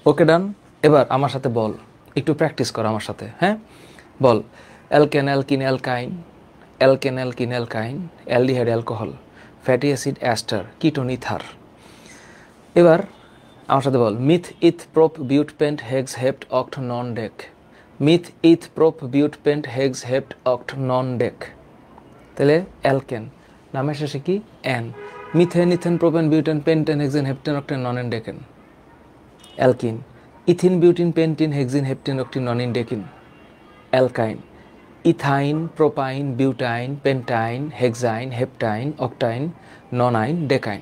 ওকে ডান। এবার আমার সাথে বল, একটু প্র্যাকটিস কর আমার সাথে, হ্যাঁ? বল alkane alkene alkyne, alkane alkene alkyne, aldehyde alcohol, fatty acid ester, ketone ether. এবার আমার সাথে বল meth eth prop but pent hex hept oct non dec, meth eth prop but pent hex hept oct non dec. তাহলে alkane, নামের শেষে কি ane, methane ethane propane butane pentane hexane heptane octane nonane decane. Alkene, ethene butene pentene hexene heptene octene nonene decene. অ্যালকাইন, ethyne propyne butyne pentyne hexyne heptyne octyne nonyne decyne.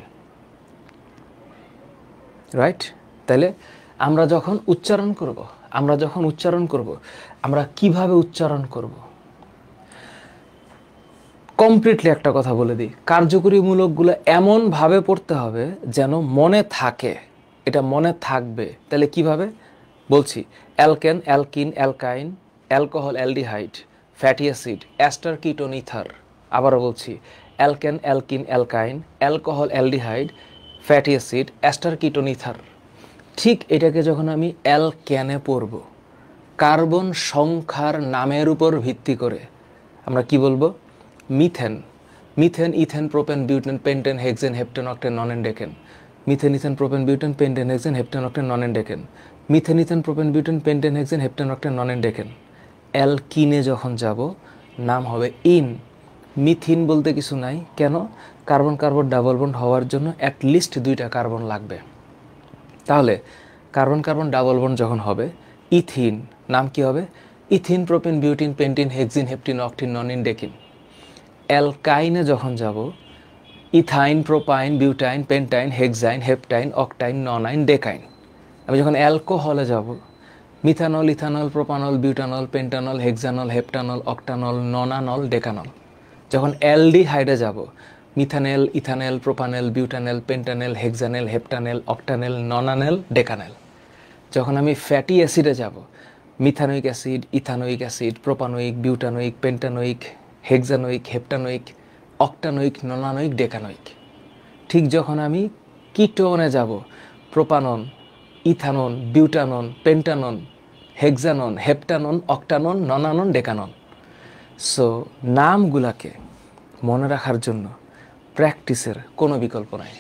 Right? তাহলে আমরা যখন উচ্চারণ করব আমরা কিভাবে উচ্চারণ করব? Completely একটা কথা বলে দিই, কার্যকরী মূলকগুলো এমনভাবে পড়তে হবে যেন মনে থাকে, এটা মনে থাকবে। তাহলে কিভাবে বলছি? Alkane alkene অ্যালকাইন, alcohol aldehyde, fatty acid ester ketone ether. আবারও বলছি, alkane alkene অ্যালকাইন, alcohol aldehyde, fatty acid ester ketone ether. ঠিক এটাকে যখন আমি অ্যালকেনে পড়ব, কার্বন সংখ্যার নামের উপর ভিত্তি করে আমরা কি বলবো? Methane, methane ethane propane butane pentane hexane heptane octane nonane decane, methane ethane propane butane pentane hexane heptane octane nonane decane, methane ethane propane butane pentane hexane heptane octane nonane decane. অ্যালকিনে যখন যাব নাম হবে in. মিথিন বলতে কিছু নাই, কেন? Carbon carbon double bond হওয়ার জন্য অ্যাটলিস্ট 2টা কার্বন লাগবে। তাহলে কার্বন কার্বন ডাবল বন্ড যখন হবে, ইথিন নাম কি হবে? Ethene propene butene pentene hexene heptene octene nonene decene. অ্যালকাইনে যখন যাব, ethyne propyne butyne pentyne hexyne heptyne octyne nonyne decyne. আমি যখন অ্যালকোহলে যাব, methanol ethanol propanol butanol pentanol hexanol heptanol octanol nonanol decanol. যখন অ্যালডিহাইডে যাব, methanal ethanal propanal butanal pentanal hexanal heptanal octanal nonanal decanal. যখন আমি ফ্যাটি অ্যাসিডে যাব, methanoic acid ethanoic acid propanoic butanoic pentanoic hexanoic heptanoic octanoic nonanoic ডেকানোইক। ঠিক যখন আমি কিটোনে যাব, প্রোপানন ইথানন বিউটানন পেন্টানন হেক্সানন হেপটানন অক্টানন ননানন ডেকানন। সো নামগুলাকে মনে রাখার জন্য প্র্যাকটিসের কোনো বিকল্প নাই।